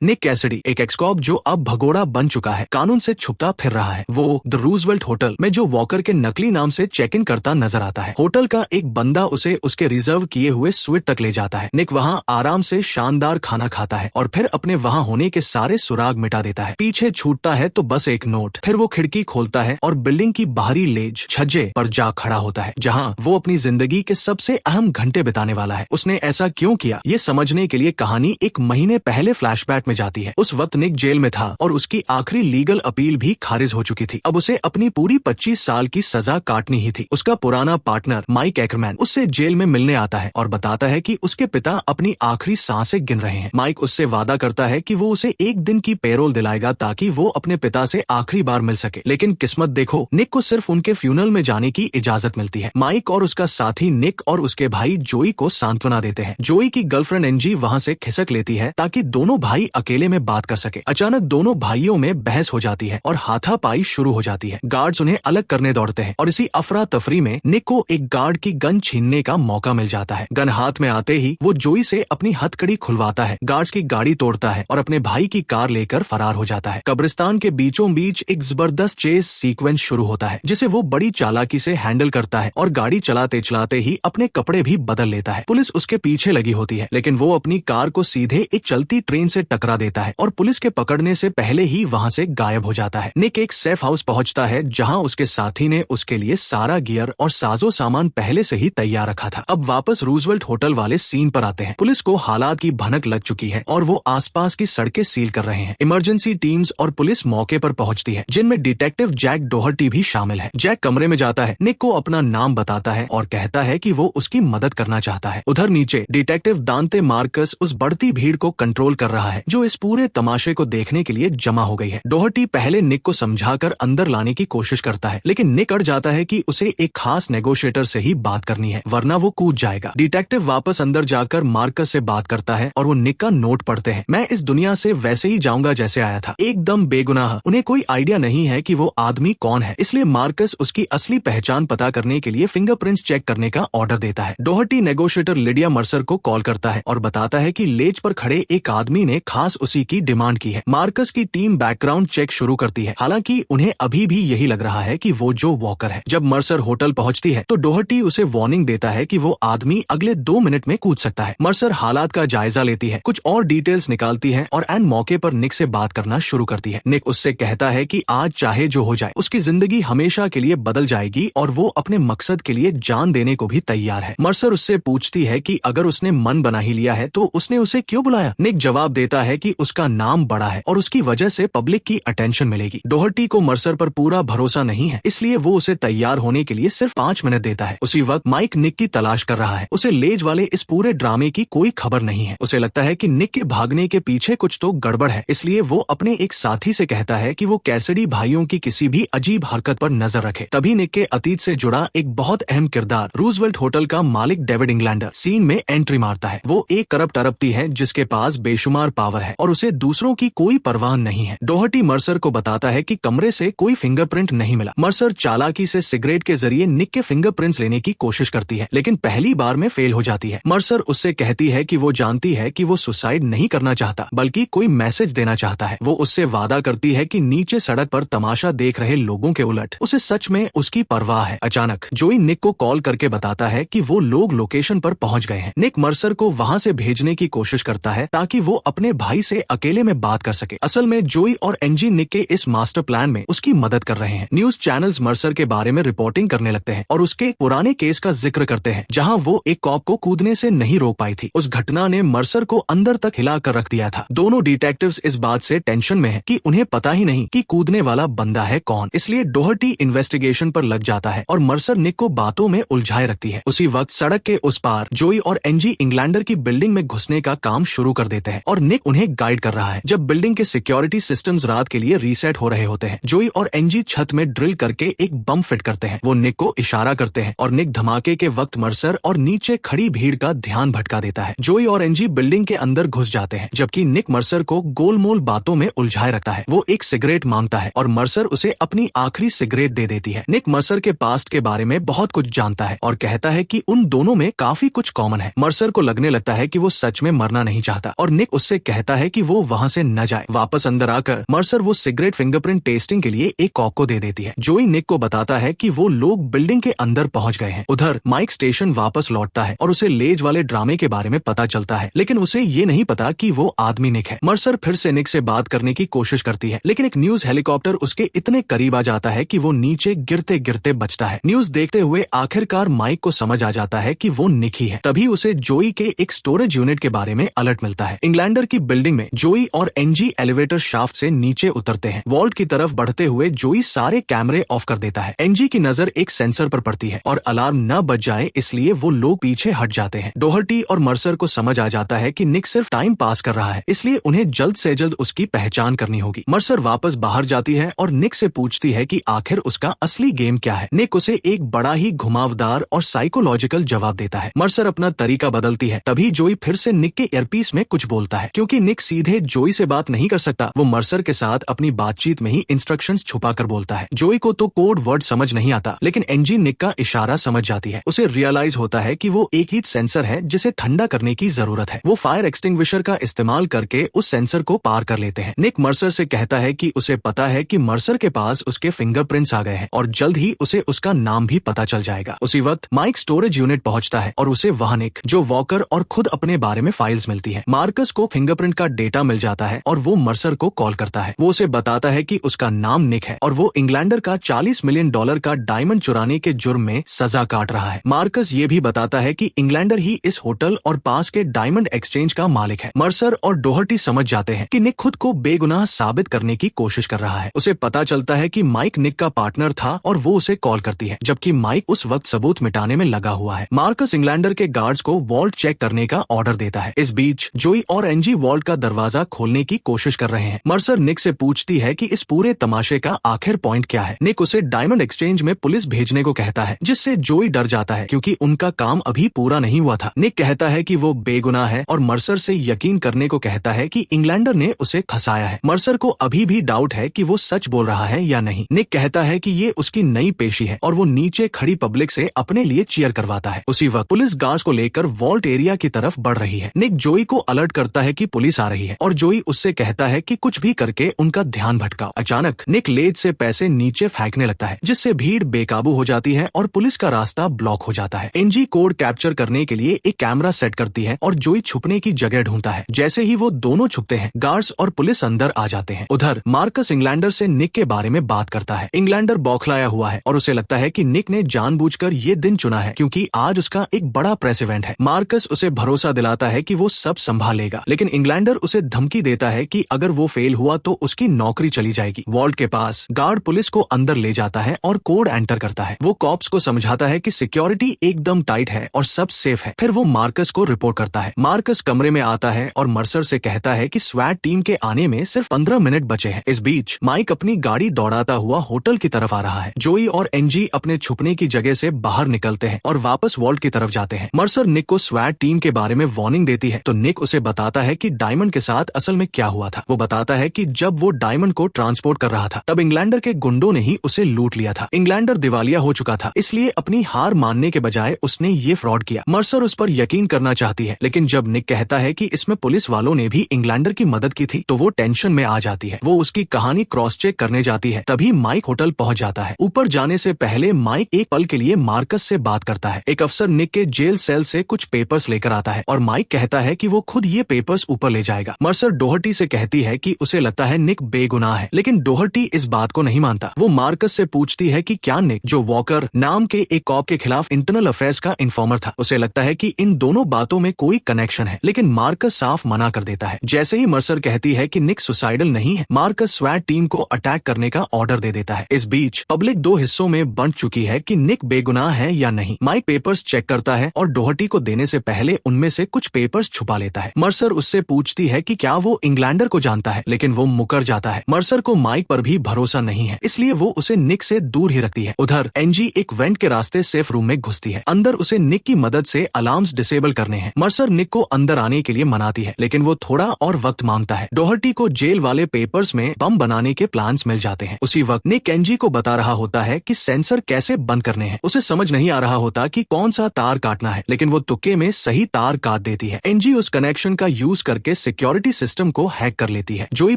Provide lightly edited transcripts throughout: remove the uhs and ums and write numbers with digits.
निक Cassidy एक x-corp जो अब भगोड़ा बन चुका है, कानून से छुपता फिर रहा है। वो द रूजवेल्ट होटल में जो वॉकर के नकली नाम से चेक इन करता नजर आता है। होटल का एक बंदा उसे उसके रिजर्व किए हुए स्वीट तक ले जाता है। निक वहाँ आराम से शानदार खाना खाता है और फिर अपने वहाँ होने के सारे सुराग मिटा देता है। पीछे छूटता है तो बस एक नोट। फिर वो खिड़की खोलता है और बिल्डिंग की बाहरी लेज छज्जे पर जा खड़ा होता है, जहाँ वो अपनी जिंदगी के सबसे अहम घंटे बिताने वाला है। उसने ऐसा क्यों किया, ये समझने के लिए कहानी एक महीने पहले फ्लैशबैक में जाती है। उस वक्त निक जेल में था और उसकी आखिरी लीगल अपील भी खारिज हो चुकी थी। अब उसे अपनी पूरी 25 साल की सजा काटनी ही थी। उसका पुराना पार्टनर माइक एकरमैन उससे जेल में मिलने आता है और बताता है कि उसके पिता अपनी आखिरी सांसें गिन रहे हैं। माइक उससे वादा करता है कि वो उसे एक दिन की पेरोल दिलाएगा ताकि वो अपने पिता से आखिरी बार मिल सके। लेकिन किस्मत देखो, निक को सिर्फ उनके फ्यूनरल में जाने की इजाजत मिलती है। माइक और उसका साथी निक और उसके भाई जोई को सांत्वना देते हैं। जोई की गर्लफ्रेंड एंजी वहाँ से खिसक लेती है ताकि दोनों भाई अकेले में बात कर सके। अचानक दोनों भाइयों में बहस हो जाती है और हाथापाई शुरू हो जाती है। गार्ड्स उन्हें अलग करने दौड़ते हैं और इसी अफरा तफरी में निक को एक गार्ड की गन छीनने का मौका मिल जाता है। गन हाथ में आते ही वो जोई से अपनी हथकड़ी खुलवाता है, गार्ड्स की गाड़ी तोड़ता है और अपने भाई की कार लेकर फरार हो जाता है। कब्रिस्तान के बीचों बीच एक जबरदस्त चेस सीक्वेंस शुरू होता है, जिसे वो बड़ी चालाकी से हैंडल करता है और गाड़ी चलाते चलाते ही अपने कपड़े भी बदल लेता है। पुलिस उसके पीछे लगी होती है, लेकिन वो अपनी कार को सीधे एक चलती ट्रेन से टकरा देता है और पुलिस के पकड़ने से पहले ही वहाँ से गायब हो जाता है। निक एक सेफ हाउस पहुँचता है जहाँ उसके साथी ने उसके लिए सारा गियर और साजो सामान पहले से ही तैयार रखा था। अब वापस रूजवेल्ट होटल वाले सीन पर आते हैं। पुलिस को हालात की भनक लग चुकी है और वो आसपास की सड़कें सील कर रहे हैं। इमरजेंसी टीम्स और पुलिस मौके पर पहुंचती है, जिनमें डिटेक्टिव जैक डोहर्टी भी शामिल है। जैक कमरे में जाता है, निक को अपना नाम बताता है और कहता है कि वो उसकी मदद करना चाहता है। उधर नीचे डिटेक्टिव दांते मार्कस उस बढ़ती भीड़ को कंट्रोल कर रहा है जो इस पूरे तमाशे को देखने के लिए जमा हो गई है। डोहर्टी पहले निक को समझाकर अंदर लाने की कोशिश करता है, लेकिन निक अड़ जाता है कि उसे एक खास नेगोशिएटर से ही बात करनी है, वरना वो कूद जाएगा। डिटेक्टिव वापस अंदर जाकर मार्कस से बात करता है और वो निक का नोट पढ़ते हैं। मैं इस दुनिया से वैसे ही जाऊंगा जैसे आया था, एकदम बेगुनाह। उन्हें कोई आइडिया नहीं है कि वो आदमी कौन है, इसलिए मार्कस उसकी असली पहचान पता करने के लिए फिंगरप्रिंट्स चेक करने का ऑर्डर देता है। डोहर्टी नेगोशिएटर लिडिया मर्सर को कॉल करता है और बताता है कि लेज पर खड़े एक आदमी ने खास उसी की डिमांड की है। मार्कस की टीम बैकग्राउंड चेक शुरू करती है, हालांकि उन्हें अभी भी यही लग रहा है कि वो जो वॉकर है। जब मर्सर होटल पहुंचती है तो डोहर्टी उसे वार्निंग देता है कि वो आदमी अगले 2 मिनट में कूद सकता है। मर्सर हालात का जायजा लेती है, कुछ और डिटेल्स निकालती है और एन मौके पर निक से बात करना शुरू करती है। निक उससे कहता है कि आज चाहे जो हो जाए उसकी जिंदगी हमेशा के लिए बदल जाएगी और वो अपने मकसद के लिए जान देने को भी तैयार है। मर्सर उससे पूछती है कि अगर उसने मन बना ही लिया है तो उसने उसे क्यों बुलाया। निक जवाब देता है कि उसका नाम बड़ा है और उसकी वजह से पब्लिक की अटेंशन मिलेगी। डोहर्टी को मर्सर पर पूरा भरोसा नहीं है, इसलिए वो उसे तैयार होने के लिए सिर्फ 5 मिनट देता है। उसी वक्त माइक निक की तलाश कर रहा है। उसे लेज वाले इस पूरे ड्रामे की कोई खबर नहीं है। उसे लगता है कि निक के भागने के पीछे कुछ तो गड़बड़ है, इसलिए वो अपने एक साथी से कहता है कि वो कैसिडी भाइयों की किसी भी अजीब हरकत पर नजर रखे। तभी निक के अतीत से जुड़ा एक बहुत अहम किरदार रूजवेल्ट होटल का मालिक डेविड इंग्लैंडर सीन में एंट्री मारता है। वो एक करप्ट अरबती है जिसके पास बेशुमार पावर है और उसे दूसरों की कोई परवाह नहीं है। डोहर्टी मर्सर को बताता है कि कमरे से कोई फिंगरप्रिंट नहीं मिला। मर्सर चालाकी से सिगरेट के जरिए निक के फिंगरप्रिंट्स लेने की कोशिश करती है, लेकिन पहली बार में फेल हो जाती है। मर्सर उससे कहती है कि वो जानती है कि वो सुसाइड नहीं करना चाहता, बल्कि कोई मैसेज देना चाहता है। वो उससे वादा करती है कि नीचे सड़क पर तमाशा देख रहे लोगों के उलट उसे सच में उसकी परवाह है। अचानक जोई निक को कॉल करके बताता है कि वो लोग लोकेशन पर पहुंच गए हैं। निक मर्सर को वहां से भेजने की कोशिश करता है ताकि वो अपने भाई से अकेले में बात कर सके। असल में जोई और एंजी निक के इस मास्टर प्लान में उसकी मदद कर रहे हैं। न्यूज चैनल्स मर्सर के बारे में रिपोर्टिंग करने लगते हैं और उसके पुराने केस का जिक्र करते हैं जहां वो एक कॉप को कूदने से नहीं रोक पाई थी। उस घटना ने मर्सर को अंदर तक हिला कर रख दिया था। दोनों डिटेक्टिव्स इस बात से टेंशन में हैं कि उन्हें पता ही नहीं कि कूदने वाला बंदा है कौन, इसलिए डोहर्टी इन्वेस्टिगेशन पर लग जाता है और मर्सर निक को बातों में उलझाए रखती है। उसी वक्त सड़क के उस पार जोई और एंजी इंग्लैंडर की बिल्डिंग में घुसने का काम शुरू कर देते हैं और निक उन्हें गाइड कर रहा है। जब बिल्डिंग के सिक्योरिटी सिस्टम्स रात के लिए रीसेट हो रहे होते हैं, जोई और एंजी छत में ड्रिल करके एक बम फिट करते हैं। वो निक को इशारा करते हैं और निक धमाके के वक्त मर्सर और नीचे खड़ी भीड़ का ध्यान भटका देता है। जोई और एंजी बिल्डिंग के अंदर घुस जाते हैं, जबकि निक मर्सर को गोलमोल बातों में उलझाए रखता है। वो एक सिगरेट मांगता है और मर्सर उसे अपनी आखिरी सिगरेट दे देती है। निक मर्सर के पास्ट के बारे में बहुत कुछ जानता है और कहता है कि उन दोनों में काफी कुछ कॉमन है। मर्सर को लगने लगता है कि वो सच में मरना नहीं चाहता और निक उससे कहता कहता है कि वो वहाँ से न जाए। वापस अंदर आकर मर्सर वो सिगरेट फिंगरप्रिंट टेस्टिंग के लिए एक कॉक को दे देती है। जोई निक को बताता है कि वो लोग बिल्डिंग के अंदर पहुंच गए हैं। उधर माइक स्टेशन वापस लौटता है और उसे लेज वाले ड्रामे के बारे में पता चलता है, लेकिन उसे ये नहीं पता कि वो आदमी निक है। मर्सर फिर से निक से बात करने की कोशिश करती है, लेकिन एक न्यूज हेलीकॉप्टर उसके इतने करीब आ जाता है कि वो नीचे गिरते गिरते बचता है। न्यूज देखते हुए आखिरकार माइक को समझ आ जाता है कि वो निक ही है। तभी उसे जोई के एक स्टोरेज यूनिट के बारे में अलर्ट मिलता है। इंग्लैंडर की बिल्डिंग में जोई और एनजी एलिवेटर शाफ्ट से नीचे उतरते हैं। वॉल्ट की तरफ बढ़ते हुए जोई सारे कैमरे ऑफ कर देता है। एनजी की नजर एक सेंसर पर पड़ती है और अलार्म न बज जाए इसलिए वो लोग पीछे हट जाते हैं। डोहर्टी और मर्सर को समझ आ जाता है कि निक सिर्फ टाइम पास कर रहा है, इसलिए उन्हें जल्द से जल्द उसकी पहचान करनी होगी। मर्सर वापस बाहर जाती है और निक से पूछती है कि आखिर उसका असली गेम क्या है। निक उसे एक बड़ा ही घुमावदार और साइकोलॉजिकल जवाब देता है। मर्सर अपना तरीका बदलती है। तभी जोई फिर से निक के ईयरपीस में कुछ बोलता है। क्योंकि निक सीधे जोई से बात नहीं कर सकता, वो मर्सर के साथ अपनी बातचीत में ही इंस्ट्रक्शंस छुपा कर बोलता है। जोई को तो कोड वर्ड समझ नहीं आता, लेकिन एनजी निक का इशारा समझ जाती है। उसे रियलाइज होता है कि वो एक हीट सेंसर है जिसे ठंडा करने की जरूरत है। वो फायर एक्सटिंग्विशर का इस्तेमाल करके उस सेंसर को पार कर लेते हैं। निक मर्सर से कहता है कि उसे पता है कि मर्सर के पास उसके फिंगरप्रिंट्स आ गए हैं और जल्द ही उसे उसका नाम भी पता चल जाएगा। उसी वक्त माइक स्टोरेज यूनिट पहुंचता है और उसे वहां निक, जो वॉकर और खुद अपने बारे में फाइल्स मिलती है। मार्कस को फिंगरप्रिंट का डेटा मिल जाता है और वो मर्सर को कॉल करता है। वो उसे बताता है कि उसका नाम निक है और वो इंग्लैंडर का $40 मिलियन का डायमंड चुराने के जुर्म में सजा काट रहा है। मार्कस ये भी बताता है कि इंग्लैंडर ही इस होटल और पास के डायमंड एक्सचेंज का मालिक है। मर्सर और डोहर्टी समझ जाते हैं कि निक खुद को बेगुनाह साबित करने की कोशिश कर रहा है। उसे पता चलता है कि माइक निक का पार्टनर था और वो उसे कॉल करती है, जबकि माइक उस वक्त सबूत मिटाने में लगा हुआ है। मार्कस इंग्लैंडर के गार्ड्स को वॉल्ट चेक करने का ऑर्डर देता है। इस बीच जोई और एनजी वॉल्ट का दरवाजा खोलने की कोशिश कर रहे हैं। मर्सर निक से पूछती है कि इस पूरे तमाशे का आखिर पॉइंट क्या है। निक उसे डायमंड एक्सचेंज में पुलिस भेजने को कहता है, जिससे जोई डर जाता है क्योंकि उनका काम अभी पूरा नहीं हुआ था। निक कहता है कि वो बेगुनाह है और मर्सर से यकीन करने को कहता है कि इंग्लैंडर ने उसे फंसाया है। मर्सर को अभी भी डाउट है कि वो सच बोल रहा है या नहीं। निक कहता है कि ये उसकी नई पेशी है और वो नीचे खड़ी पब्लिक से अपने लिए चीयर करवाता है। उसी वक्त पुलिस गार्ड्स को लेकर वॉल्ट एरिया की तरफ बढ़ रही है। निक जोई को अलर्ट करता है कि पुलिस आ रही है और जोई उससे कहता है कि कुछ भी करके उनका ध्यान भटकाओ। अचानक निक लेज से पैसे नीचे फेंकने लगता है, जिससे भीड़ बेकाबू हो जाती है और पुलिस का रास्ता ब्लॉक हो जाता है। एनजी कोड कैप्चर करने के लिए एक कैमरा सेट करती है और जोई छुपने की जगह ढूंढता है। जैसे ही वो दोनों छुपते हैं, गार्ड्स और पुलिस अंदर आ जाते हैं। उधर मार्कस इंग्लैंडर से निक के बारे में बात करता है। इंग्लैंडर बौखलाया हुआ है और उसे लगता है कि निक ने जानबूझकर ये दिन चुना है क्योंकि आज उसका एक बड़ा प्रेस इवेंट है। मार्कस उसे भरोसा दिलाता है कि वो सब संभाल लेगा, लेकिन इंग्लैंडर उसे धमकी देता है कि अगर वो फेल हुआ तो उसकी नौकरी चली जाएगी। वॉल्ट के पास गार्ड पुलिस को अंदर ले जाता है और कोड एंटर करता है। वो कॉप्स को समझाता है कि सिक्योरिटी एकदम टाइट है और सब सेफ है। फिर वो मार्कस को रिपोर्ट करता है। मार्कस कमरे में आता है और मर्सर से कहता है कि स्वैट टीम के आने में सिर्फ 15 मिनट बचे हैं। इस बीच माइक अपनी गाड़ी दौड़ाता हुआ होटल की तरफ आ रहा है। जोई और एनजी अपने छुपने की जगह से बाहर निकलते हैं और वापस वॉल्ट की तरफ जाते हैं। मर्सर निक को स्वैट टीम के बारे में वार्निंग देती है तो निक उसे बताता है कि डायमंड के साथ असल में क्या हुआ था। वो बताता है कि जब वो डायमंड को ट्रांसपोर्ट कर रहा था तब इंग्लैंडर के गुंडों ने ही उसे लूट लिया था। इंग्लैंडर दिवालिया हो चुका था, इसलिए अपनी हार मानने के बजाय उसने ये फ्रॉड किया। मर्सर उस पर यकीन करना चाहती है, लेकिन जब निक कहता है कि इसमें पुलिस वालों ने भी इंग्लैंडर की मदद की थी तो वो टेंशन में आ जाती है। वो उसकी कहानी क्रॉस चेक करने जाती है। तभी माइक होटल पहुंच जाता है। ऊपर जाने से पहले माइक एक पल के लिए मार्कस से बात करता है। एक अफसर निक के जेल सेल से कुछ पेपर्स लेकर आता है और माइक कहता है कि वो खुद ये पेपर्स ऊपर ले जाएगा। मर्सर डोहर्टी से कहती है कि उसे लगता है निक बेगुनाह है, लेकिन डोहर्टी इस बात को नहीं मानता। वो मार्कस से पूछती है कि क्या निक, जो वॉकर नाम के एक कॉप के खिलाफ इंटरनल अफेयर्स का इन्फॉर्मर था, उसे लगता है कि इन दोनों बातों में कोई कनेक्शन है, लेकिन मार्कस साफ मना कर देता है। जैसे ही मर्सर कहती है कि निक सुसाइडल नहीं है, मार्कस स्वैट टीम को अटैक करने का ऑर्डर दे देता है। इस बीच पब्लिक दो हिस्सों में बंट चुकी है कि निक बेगुनाह है या नहीं। माइक पेपर्स चेक करता है और डोहर्टी को देने से पहले उनमें से कुछ पेपर्स छुपा लेता है। मर्सर उससे पूछती है कि क्या वो इंग्लैंडर को जानता है, लेकिन वो मुकर जाता है। मर्सर को माइक पर भी भरोसा नहीं है, इसलिए वो उसे निक से दूर ही रखती है। उधर एनजी एक वेंट के रास्ते सेफ रूम में घुसती है। अंदर उसे निक की मदद से अलार्म्स डिसेबल करने हैं। मर्सर निक को अंदर आने के लिए मनाती है, लेकिन वो थोड़ा और वक्त मांगता है। डोहर्टी को जेल वाले पेपर्स में बम बनाने के प्लान्स मिल जाते हैं। उसी वक्त निक एनजी को बता रहा होता है कि सेंसर कैसे बंद करने हैं। उसे समझ नहीं आ रहा होता कि कौन सा तार काटना है, लेकिन वो तुक्के में सही तार काट देती है। एनजी उस कनेक्शन का यूज करके सिक्योरिटी सिस्टम को हैक कर लेती है। जोई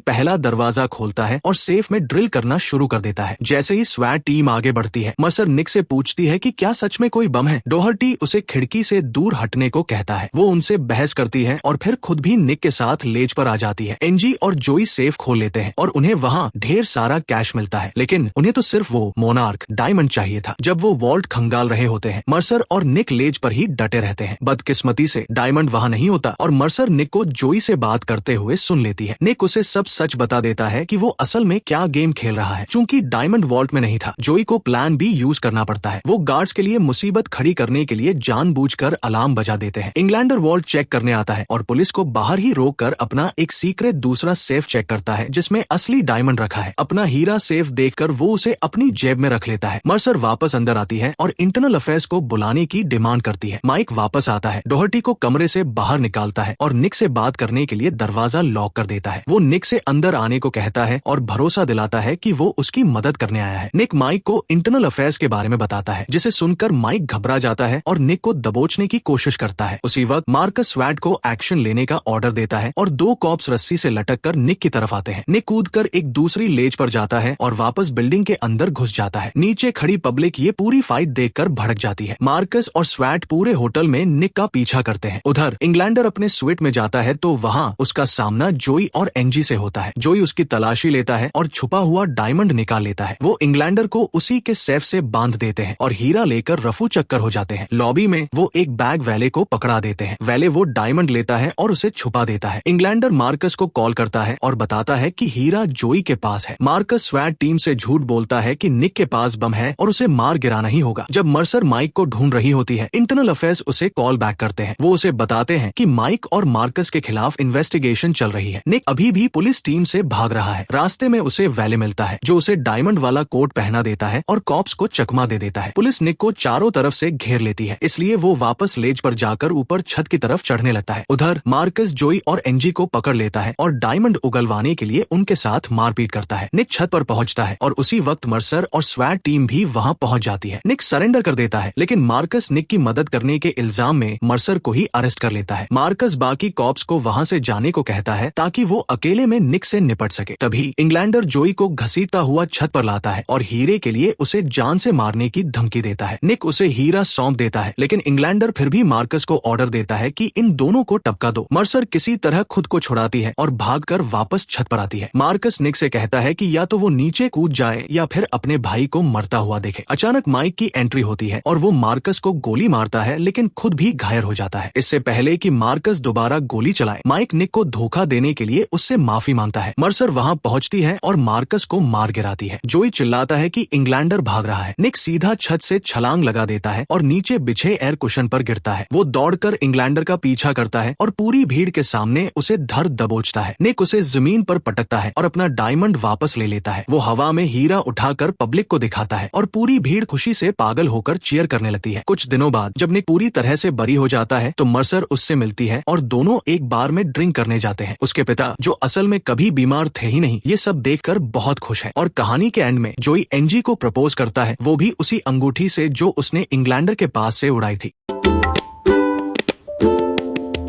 पहला दरवाजा खोलता है और सेफ में ड्रिल करना शुरू कर देता है। जैसे ही स्वैट टीम आगे बढ़ती है, मर्सर निक से पूछती है कि क्या सच में कोई बम है। डोहर्टी उसे खिड़की से दूर हटने को कहता है। वो उनसे बहस करती है और फिर खुद भी निक के साथ लेज पर आ जाती है। एनजी और जोई सेफ खोल लेते हैं और उन्हें वहाँ ढेर सारा कैश मिलता है, लेकिन उन्हें तो सिर्फ वो मोनार्क डायमंड चाहिए था। जब वो वॉल्ट खंगाल रहे होते हैं, मर्सर और निक लेज पर ही डटे रहते हैं। बदकिस्मती से डायमंड वहाँ नहीं होता और मर्सर निक को जोई से बात करते हुए सुन लेती है। निक उसे सब सच बता देता है कि वो असल में क्या गेम खेल रहा है। चूंकि डायमंड वॉल्ट में नहीं था, जोई को प्लान बी यूज करना पड़ता है। वो गार्ड्स के लिए मुसीबत खड़ी करने के लिए जानबूझकर अलार्म बजा देते हैं। इंग्लैंडर वॉल्ट चेक करने आता है और पुलिस को बाहर ही रोककर अपना एक सीक्रेट दूसरा सेफ चेक करता है जिसमें असली डायमंड रखा है। अपना हीरा सेफ देखकर वो उसे अपनी जेब में रख लेता है। मर्सर वापस अंदर आती है और इंटरनल अफेयर्स को बुलाने की डिमांड करती है। माइक वापस आता है, डोहर्टी को कमरे से बाहर निकालता है और निक से बात करने के लिए दरवाजा लॉक कर देता है। वो निक से अंदर आने को कहता है और भरोसा दिलाता है कि वो उसकी मदद करने आया है। निक माइक को इंटरनल अफेयर्स के बारे में बताता है, जिसे सुनकर माइक घबरा जाता है और निक को दबोचने की कोशिश करता है। उसी वक्त मार्कस स्वैट को एक्शन लेने का ऑर्डर देता है और 2 कॉप्स रस्सी से लटककर निक की तरफ आते हैं। निक कूदकर एक दूसरी लेज पर जाता है और वापस बिल्डिंग के अंदर घुस जाता है। नीचे खड़ी पब्लिक ये पूरी फाइट देखकर भड़क जाती है। मार्कस और स्वैट पूरे होटल में निक का पीछा करते हैं। उधर इंग्लैंडर अपने स्वीट में जाता है तो वहाँ उसका सामना जोई और एनजी से होता है। जोई उसकी तलाशी लेता है और छुपा हुआ डायमंड निकाल लेता है। वो इंग्लैंडर को उसी के सेफ से बांध देते हैं और हीरा लेकर रफू चक्कर हो जाते हैं। लॉबी में वो एक बैग वैले को पकड़ा देते हैं। वैले वो डायमंड लेता है और उसे छुपा देता है। इंग्लैंडर मार्कस को कॉल करता है और बताता है कि हीरा जोई के पास है। मार्कस स्वैट टीम से झूठ बोलता है कि निक के पास बम है और उसे मार गिराना ही होगा। जब मर्सर माइक को ढूंढ रही होती है, इंटरनल अफेयर्स उसे कॉल बैक करते हैं। वो उसे बताते हैं कि माइक और मार्कस के खिलाफ इन्वेस्टिगेशन चल रही है। निक अभी भी पुलिस टीम से भाग रहा है। रास्ते में उसे वैले मिलता है जो उसे डायमंड वाला कोट पहना देता है और कॉप्स को चकमा दे देता है। पुलिस निक को चारों तरफ से घेर लेती है, इसलिए वो वापस लेज पर जाकर ऊपर छत की तरफ चढ़ने लगता है। उधर मार्कस जोई और एनजी को पकड़ लेता है और डायमंड उगलवाने के लिए उनके साथ मारपीट करता है। निक छत पर पहुंचता है और उसी वक्त मर्सर और स्वैट टीम भी वहां पहुंच जाती है। निक सरेंडर कर देता है, लेकिन मार्कस निक की मदद करने के इल्जाम में मर्सर को ही अरेस्ट कर लेता है। मार्कस बाकी कॉप्स को वहां से जाने को कहता है ताकि वो अकेले में निक से निपट सके। तभी इंग्लैंडर जोई को घसीटता हुआ छत पर लाता है और हीरे के लिए उसे जान से मारने की धमकी देता है। निक उसे हीरा सौंप देता है, लेकिन इंग्लैंडर फिर भी मार्कस को ऑर्डर देता है कि इन दोनों को टपका दो। मर्सर किसी तरह खुद को छुड़ाती है और भागकर वापस छत पर आती है। मार्कस निक से कहता है कि या तो वो नीचे कूद जाए या फिर अपने भाई को मरता हुआ देखे। अचानक माइक की एंट्री होती है और वो मार्कस को गोली मारता है, लेकिन खुद भी घायल हो जाता है। इससे पहले कि मार्कस दोबारा गोली चलाए, माइक निक को धोखा देने के लिए उससे माफी मांगता है। मर्सर वहां पहुंचती है और मार्कस को मार गिराती है। जोई चिल्लाता है कि इंग्लैंडर भाग रहा है। निक सीधा छत से छलांग लगा देता है और नीचे बिछे एयर कुशन पर गिरता है। वो दौड़कर इंग्लैंडर का पीछा करता है और पूरी भीड़ के सामने उसे धर दबोचता है। निक उसे जमीन पर पटकता है और अपना डायमंड वापस ले लेता है। वो हवा में हीरा उठाकर पब्लिक को दिखाता है और पूरी भीड़ खुशी से पागल होकर चीयर करने लगती है। कुछ दिनों बाद जब निक पूरी तरह से बरी हो जाता है तो मर्सर उससे मिलती है और दोनों एक बार में ड्रिंक करने जाते हैं। उसके पिता, जो असल में कभी बीमार थे ही नहीं, ये सब देखकर बहुत खुश है और कहानी के एंड में जोई एनजी को प्रपोज करता है, वो भी उसी अंगूठी से जो उसने इंग्लैंडर के पास से उड़ाई थी।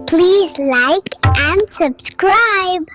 Please like and subscribe.